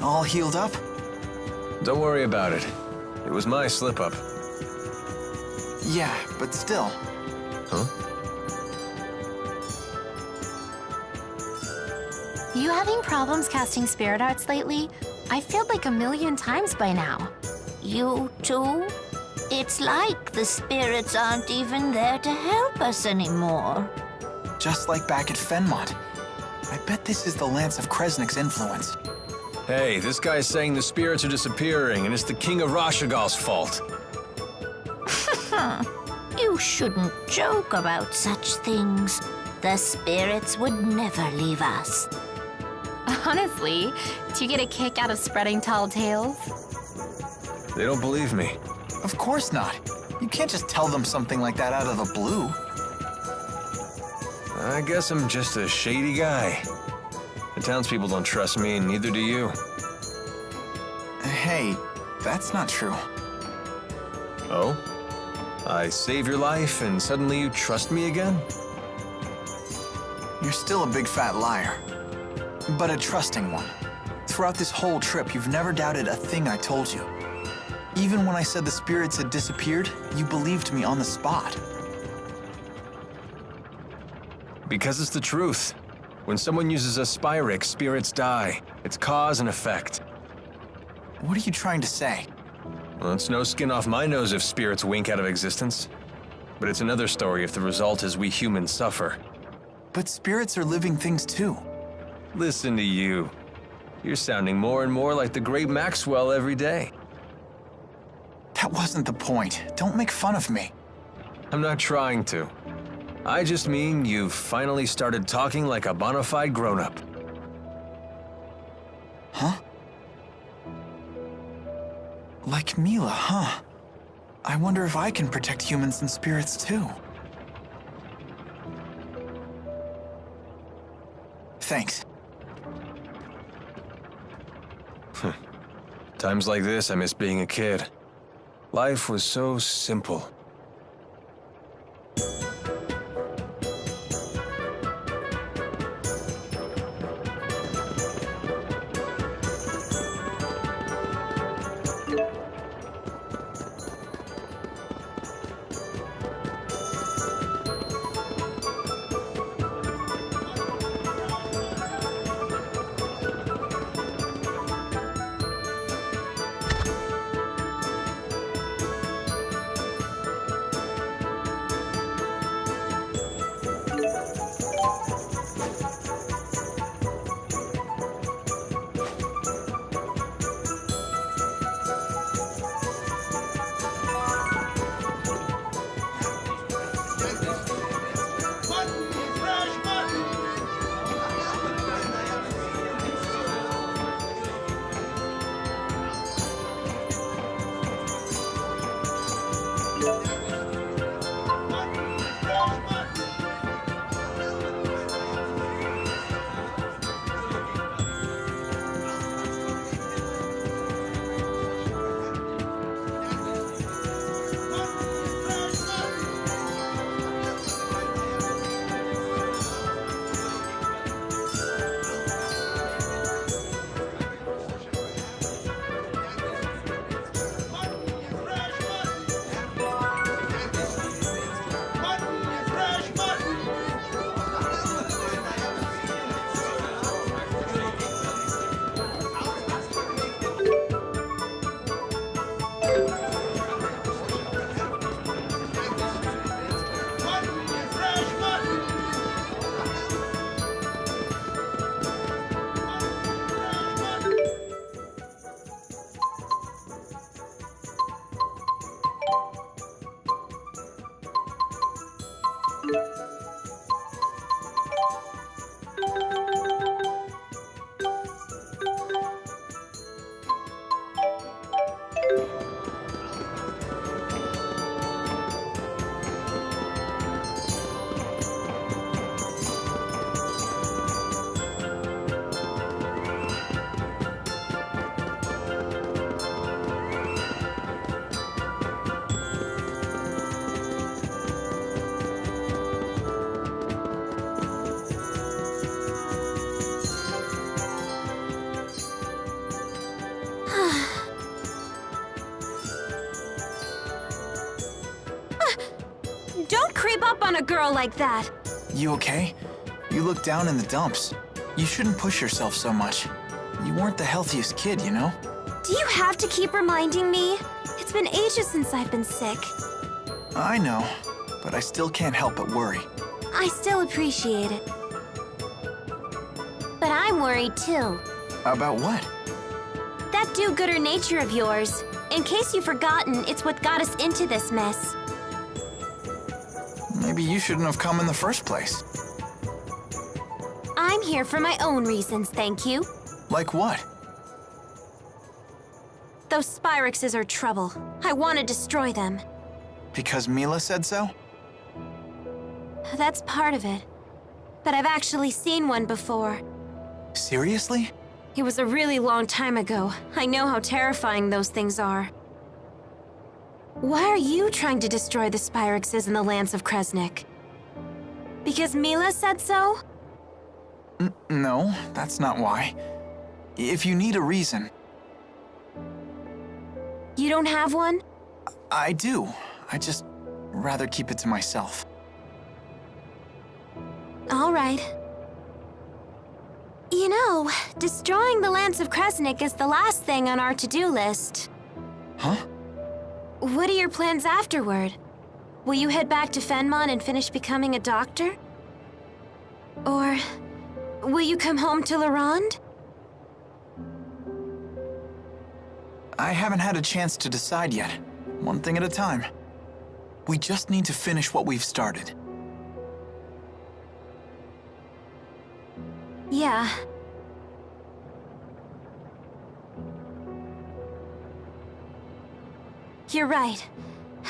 All healed up? Don't worry about it. It was my slip-up. Yeah, but still. Huh? You having problems casting spirit arts lately? I failed like 1,000,000 times by now. You too? It's like the spirits aren't even there to help us anymore. Just like back at Fenmont. I bet this is the Lance of Kresnik's influence. Hey, this guy's saying the spirits are disappearing, and it's the King of Rashagal's fault. You shouldn't joke about such things. The spirits would never leave us. Honestly, do you get a kick out of spreading tall tales? They don't believe me. Of course not. You can't just tell them something like that out of the blue. I guess I'm just a shady guy. The townspeople don't trust me, and neither do you. Hey, that's not true. Oh? I save your life, and suddenly you trust me again? You're still a big fat liar. But a trusting one. Throughout this whole trip, you've never doubted a thing I told you. Even when I said the spirits had disappeared, you believed me on the spot. Because it's the truth. When someone uses a Spyrix, spirits die. It's cause and effect. What are you trying to say? Well, it's no skin off my nose if spirits wink out of existence. But it's another story if the result is we humans suffer. But spirits are living things too. Listen to you. You're sounding more and more like the great Maxwell every day. That wasn't the point. Don't make fun of me. I'm not trying to. I just mean you've finally started talking like a bona fide grown-up. Huh? Like Mila, huh? I wonder if I can protect humans and spirits too. Thanks. Times like this, I miss being a kid. Life was so simple. up on a girl like that? You okay? You look down in the dumps. You shouldn't push yourself so much. You weren't the healthiest kid, you know? Do you have to keep reminding me? It's been ages since I've been sick. I know, but I still can't help but worry. I still appreciate it. But I'm worried too. About what? That do-gooder nature of yours. In case you've forgotten, it's what got us into this mess. Maybe you shouldn't have come in the first place. I'm here for my own reasons, thank you. Like what? Those Spyrexes are trouble. I want to destroy them. Because Mila said so? That's part of it. But I've actually seen one before. Seriously? It was a really long time ago. I know how terrifying those things are. Why are you trying to destroy the Spyrexes in the lands of Kresnik? Because Mila said so? No, that's not why. If you need a reason. You don't have one? I do. I just rather keep it to myself. All right. You know, destroying the lands of Kresnik is the last thing on our to-do list. Huh? What are your plans afterward? Will you head back to Fenmon and finish becoming a doctor? Or will you come home to Larand? I haven't had a chance to decide yet. One thing at a time. We just need to finish what we've started. Yeah. You're right.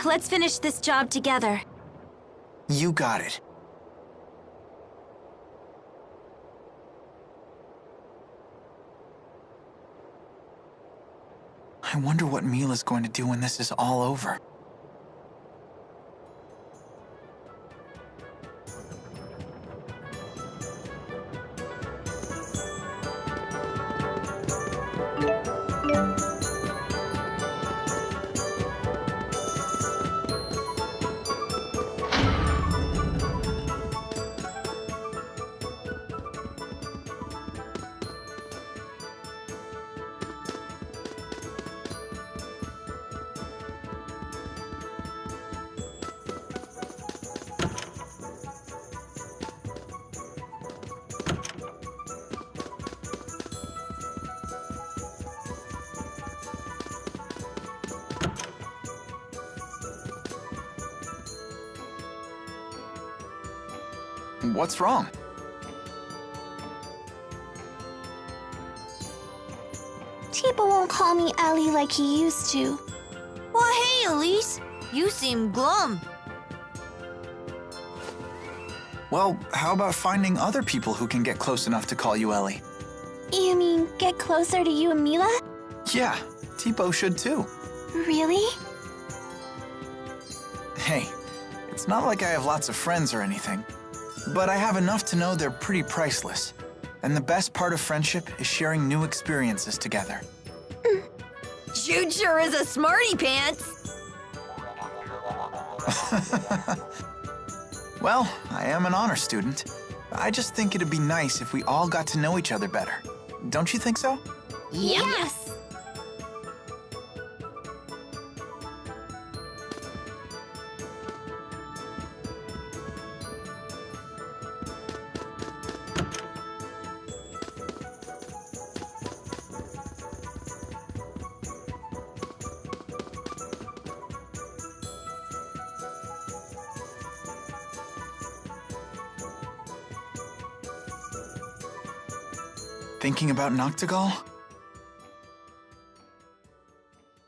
Let's finish this job together. You got it. I wonder what Mila's going to do when this is all over. What's wrong? Tiba won't call me Ellie like he used to. Well, hey, Elise. You seem glum. Well, how about finding other people who can get close enough to call you Ellie? You mean get closer to you and Mila? Yeah, Tipo should too. Really? Hey, it's not like I have lots of friends or anything, but I have enough to know they're pretty priceless. And the best part of friendship is sharing new experiences together. Jude sure is a smarty pants. Well, I am an honor student. I just think it'd be nice if we all got to know each other better. Don't you think so? Yes. Thinking about Noctigal?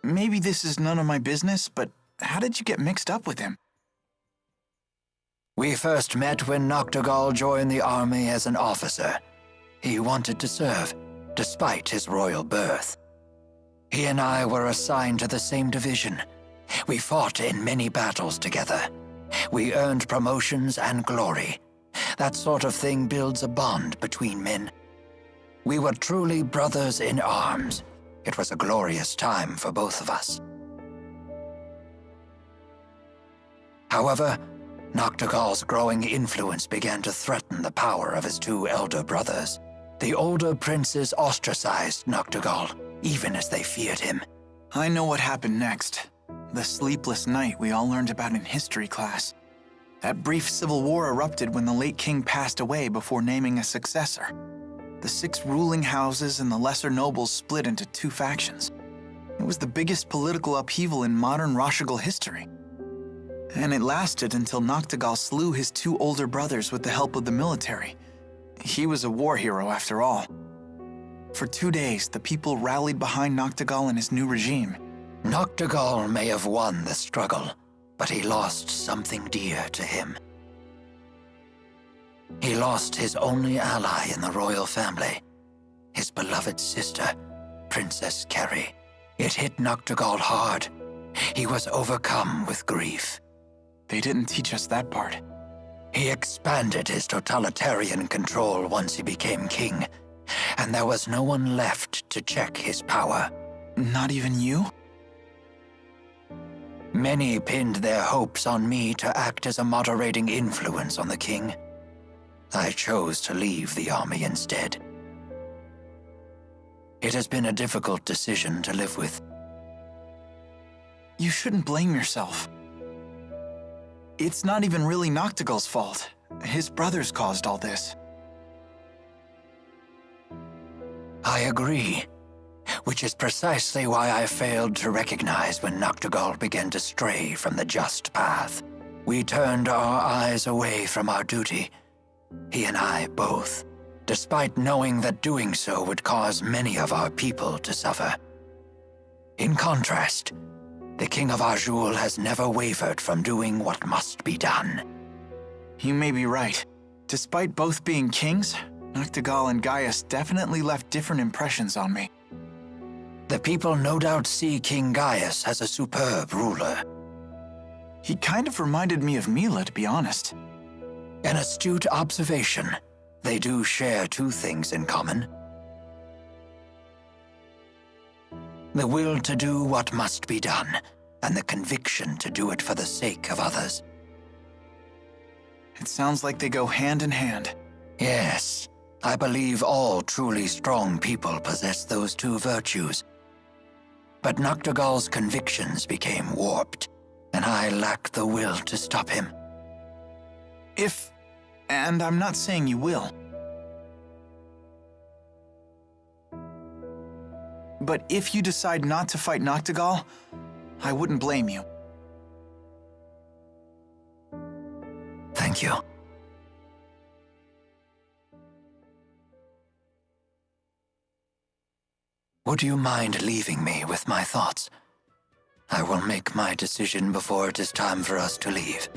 Maybe this is none of my business, but how did you get mixed up with him? We first met when Noctigal joined the army as an officer. He wanted to serve, despite his royal birth. He and I were assigned to the same division. We fought in many battles together. We earned promotions and glory. That sort of thing builds a bond between men. We were truly brothers in arms. It was a glorious time for both of us. However, Noctigal's growing influence began to threaten the power of his two elder brothers. The older princes ostracized Noctigal, even as they feared him. I know what happened next. The sleepless night we all learned about in history class. That brief civil war erupted when the late king passed away before naming a successor. The 6 ruling houses and the lesser nobles split into 2 factions. It was the biggest political upheaval in modern Rashigal history. And it lasted until Noctigal slew his 2 older brothers with the help of the military. He was a war hero after all. For 2 days, the people rallied behind Noctigal and his new regime. Noctigal may have won the struggle, but he lost something dear to him. He lost his only ally in the royal family, his beloved sister, Princess Kerry. It hit Noctigal hard. He was overcome with grief. They didn't teach us that part. He expanded his totalitarian control once he became king, and there was no one left to check his power. Not even you? Many pinned their hopes on me to act as a moderating influence on the king. I chose to leave the army instead. It has been a difficult decision to live with. You shouldn't blame yourself. It's not even really Noctigal's fault. His brothers caused all this. I agree, which is precisely why I failed to recognize when Noctigal began to stray from the just path. We turned our eyes away from our duty, he and I both, despite knowing that doing so would cause many of our people to suffer. In contrast, the King of Azul has never wavered from doing what must be done. You may be right. Despite both being kings, Noctigal and Gaius definitely left different impressions on me. The people no doubt see King Gaius as a superb ruler. He kind of reminded me of Mila, to be honest. An astute observation. They do share 2 things in common. The will to do what must be done, and the conviction to do it for the sake of others. It sounds like they go hand in hand. Yes, I believe all truly strong people possess those 2 virtues. But Noctigal's convictions became warped, and I lacked the will to stop him. And I'm not saying you will. But if you decide not to fight Noctigal, I wouldn't blame you. Thank you. Would you mind leaving me with my thoughts? I will make my decision before it is time for us to leave.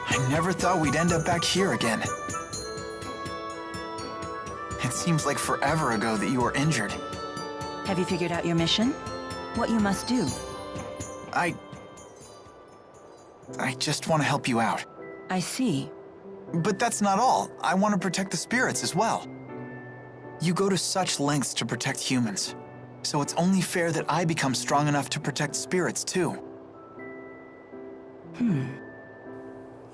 I never thought we'd end up back here again. It seems like forever ago that you were injured. Have you figured out your mission? What you must do? I just want to help you out. I see. But that's not all. I want to protect the spirits as well. You go to such lengths to protect humans, so it's only fair that I become strong enough to protect spirits too.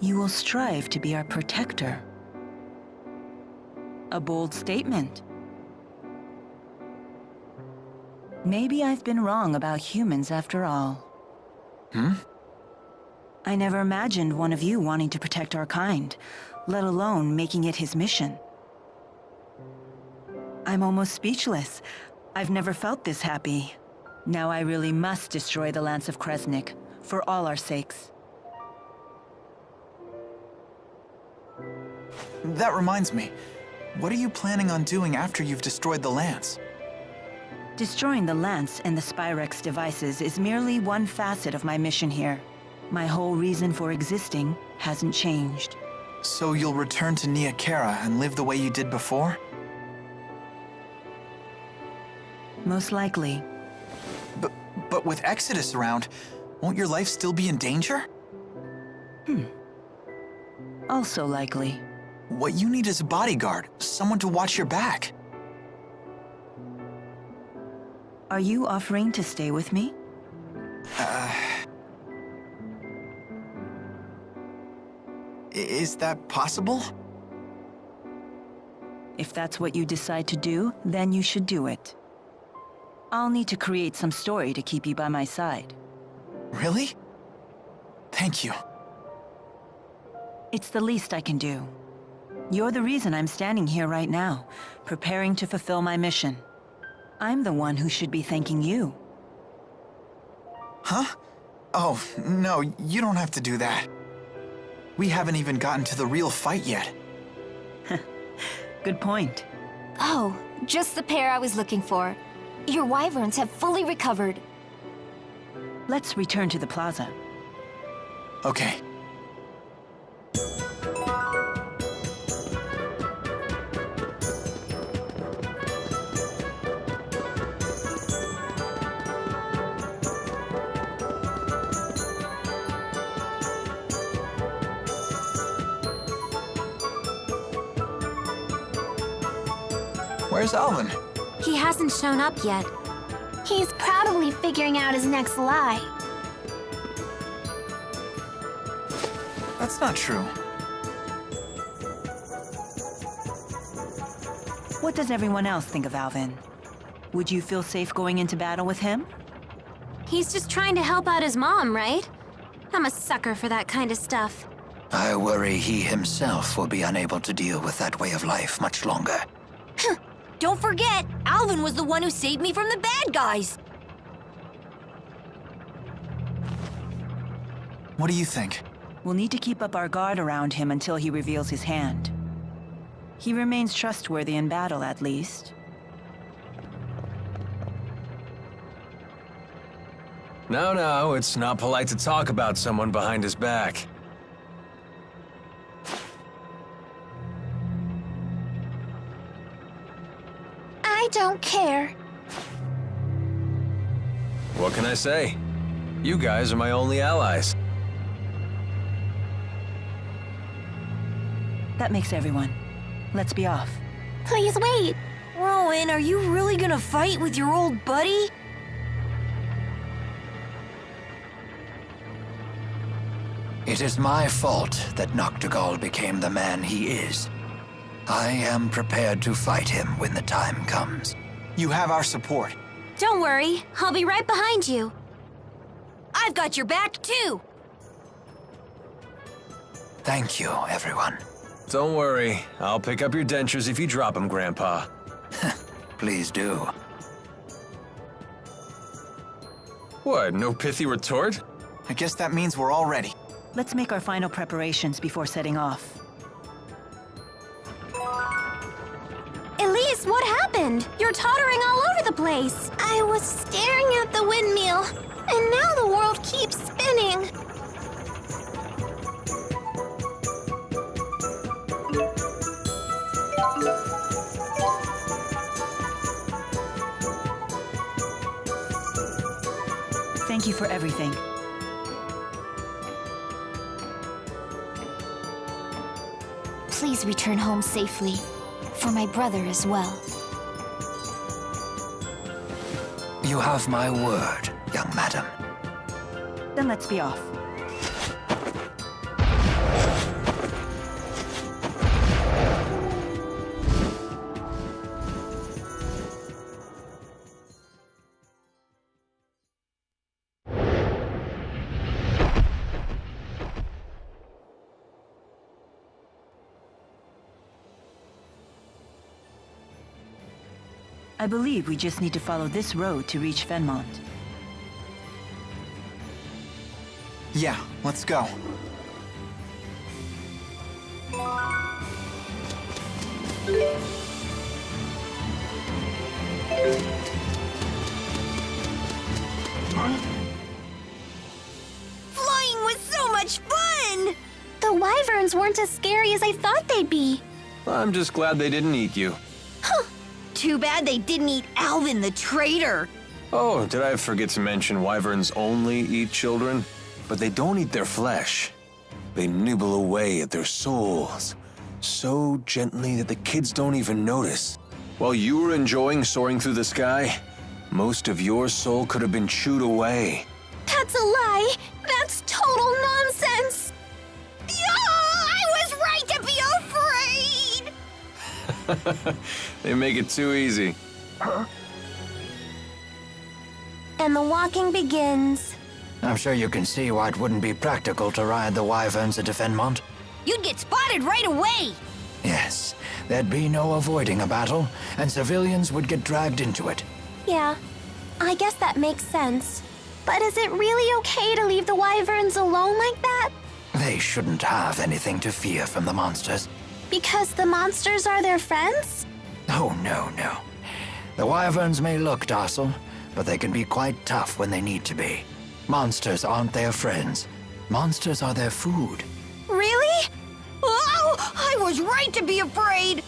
You will strive to be our protector. A bold statement. Maybe I've been wrong about humans after all. I never imagined one of you wanting to protect our kind, let alone making it his mission. I'm almost speechless. I've never felt this happy. Now I really must destroy the Lance of Kresnik, for all our sakes. That reminds me, what are you planning on doing after you've destroyed the lance? Destroying the Lance and the Spyrex devices is merely one facet of my mission here. My whole reason for existing hasn't changed. So you'll return to Nia Khera and live the way you did before? Most likely. But with Exodus around, won't your life still be in danger? Also likely. What you need is a bodyguard, someone to watch your back. Are you offering to stay with me? Is that possible? If that's what you decide to do, then you should do it. I'll need to create some story to keep you by my side. Really? Thank you. It's the least I can do. You're the reason I'm standing here right now, preparing to fulfill my mission. I'm the one who should be thanking you. Huh? Oh, no, you don't have to do that. We haven't even gotten to the real fight yet. Good point. Oh, just the pair I was looking for. Your wyverns have fully recovered. Let's return to the plaza. Okay. Where's Alvin? He hasn't shown up yet. He's probably figuring out his next lie. That's not true. What does everyone else think of Alvin? Would you feel safe going into battle with him? He's just trying to help out his mom, right? I'm a sucker for that kind of stuff. I worry he himself will be unable to deal with that way of life much longer. Don't forget, Alvin was the one who saved me from the bad guys. What do you think? We'll need to keep up our guard around him until he reveals his hand. He remains trustworthy in battle, at least. No, it's not polite to talk about someone behind his back. I don't care. What can I say? You guys are my only allies. That makes everyone. Let's be off. Please wait. Rowan, are you really gonna fight with your old buddy? It is my fault that Noctigal became the man he is. I am prepared to fight him when the time comes. You have our support. Don't worry, I'll be right behind you. I've got your back, too. Thank you, everyone. Don't worry, I'll pick up your dentures if you drop them, Grandpa. Please do. What, no pithy retort? I guess that means we're all ready. Let's make our final preparations before setting off. Elise, what happened? You're tottering all over the place. I was staring at the windmill, and now the world keeps spinning. Thank you for everything. Please return home safely. For my brother as well. You have my word, young madam. Then let's be off. I believe we just need to follow this road to reach Fenmont. Yeah, let's go. wyverns weren't as scary as I thought they'd be. I'm just glad they didn't eat you. Too bad they didn't eat Alvin the traitor. Oh, did I forget to mention wyverns only eat children? But they don't eat their flesh. They nibble away at their souls, so gently that the kids don't even notice. While you were enjoying soaring through the sky, most of your soul could have been chewed away. That's a lie. That's total nonsense. I was right to be afraid. They make it too easy. And the walking begins. I'm sure you can see why it wouldn't be practical to ride the wyverns into Fenmont. You'd get spotted right away. Yes, there'd be no avoiding a battle, and civilians would get dragged into it. Yeah, I guess that makes sense. But is it really okay to leave the wyverns alone like that? They shouldn't have anything to fear from the monsters. Because the monsters are their friends? Oh, no. The wyverns may look docile, but they can be quite tough when they need to be. Monsters aren't their friends. Monsters are their food. Really? Oh, I was right to be afraid.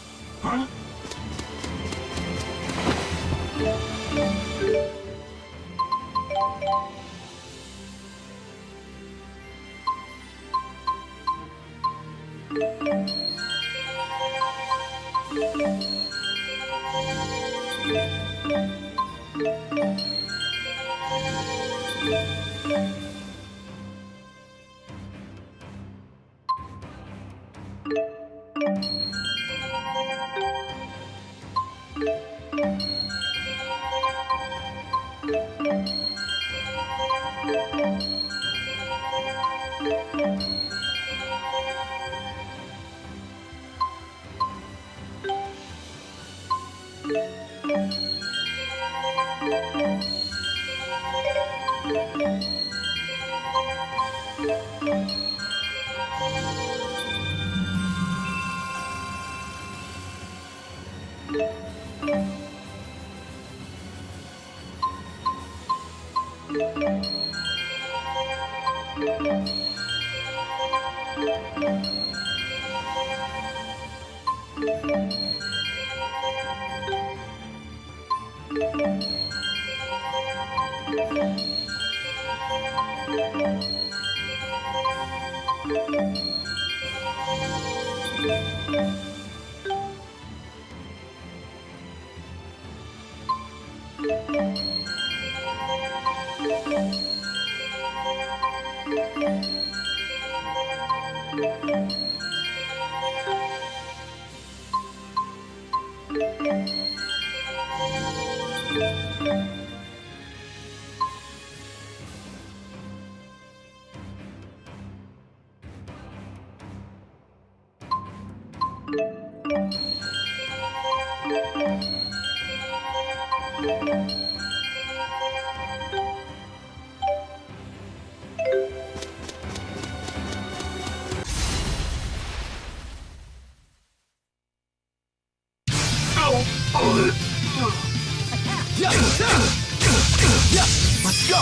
Let's go!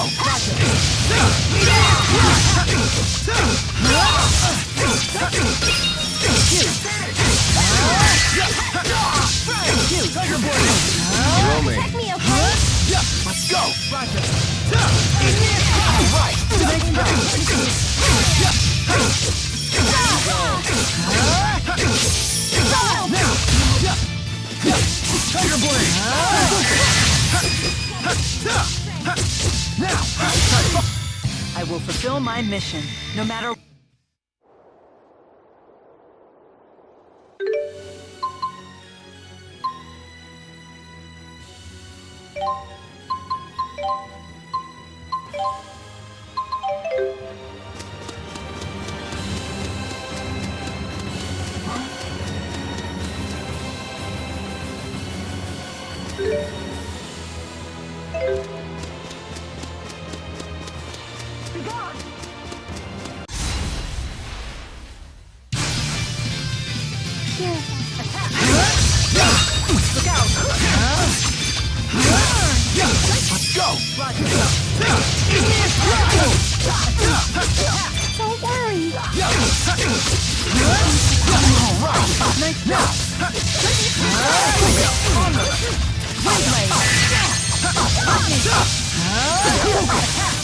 Roll me. Protect me, okay? Let's go! Tiger Blade! I will fulfill my mission, no matter... Let's go! Don't worry.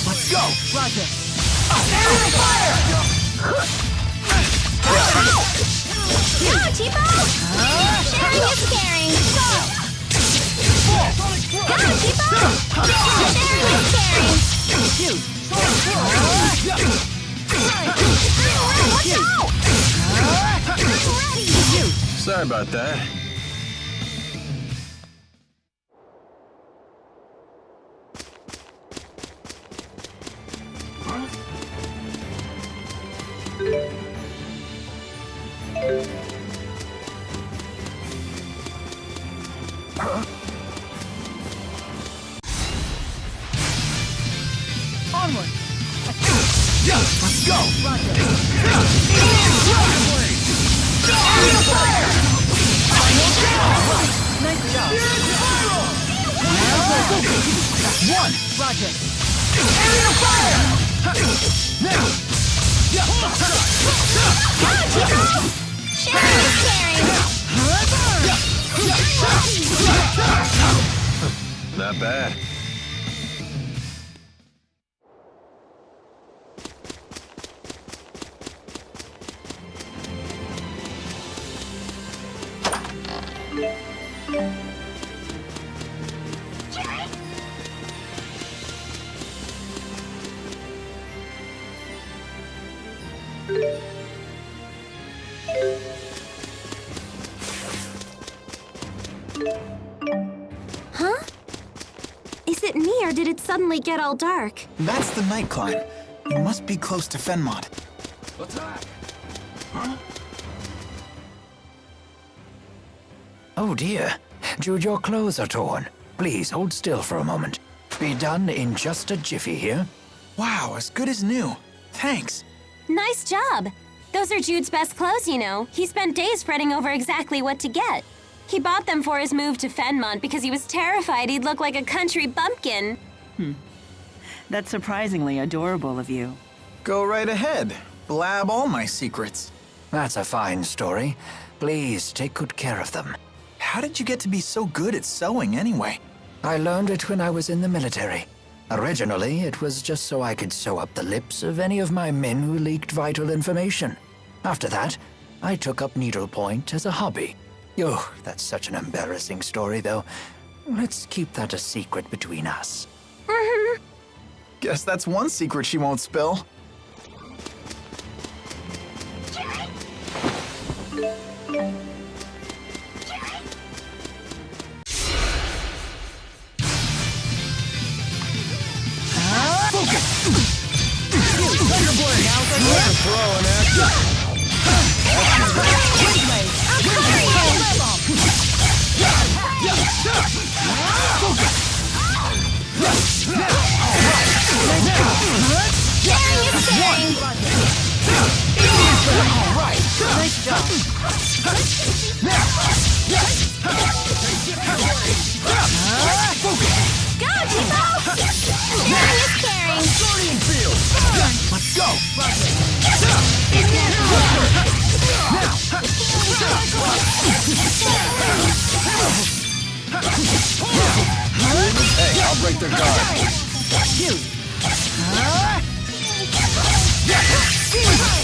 Let's go! Roger. Aerial fire! Go, Tipo! Sharing is caring. Go, Tipo! Sharing is caring. Jude. Watch out! I'm ready! Sorry about that. Onward. Let's go! Roger. Aerial fire! Nice job. That's one! Roger. Aerial fire! Now! Sharing is caring. Not bad. Huh? Is it me, or did it suddenly get all dark? That's the night climb. You must be close to Fenmont. Oh dear. Jude, your clothes are torn. Please hold still for a moment. Be done in just a jiffy here. Wow, as good as new. Thanks. Nice job! Those are Jude's best clothes, you know. He spent days fretting over exactly what to get. He bought them for his move to Fenmont because he was terrified he'd look like a country bumpkin. That's surprisingly adorable of you. Go right ahead. Blab all my secrets. That's a fine story. Please take good care of them. How did you get to be so good at sewing anyway? I learned it when I was in the military. Originally, it was just so I could sew up the lips of any of my men who leaked vital information. After that, I took up needlepoint as a hobby. Oh, that's such an embarrassing story, though. Let's keep that a secret between us. Guess that's one secret she won't spill. Nice job. Go, Tipo! Sharing is caring. Let's go! Hey, I'll break their guard.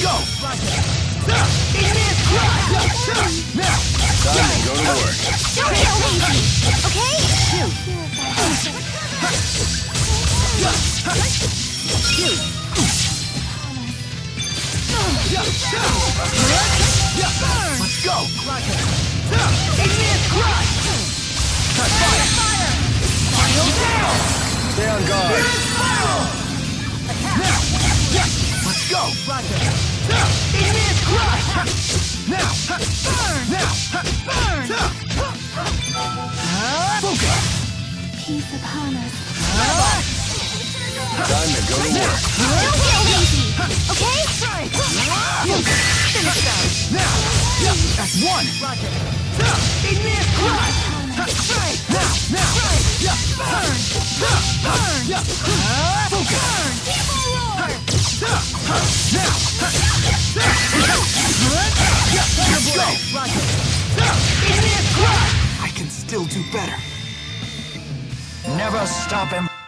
Go! Time to go to work. Don't get lazy, okay? Let's go! Stay on guard. Let's go! Peace upon us. Time to go to work. Don't get lazy, okay? That's one! I can still do better. Never stop him.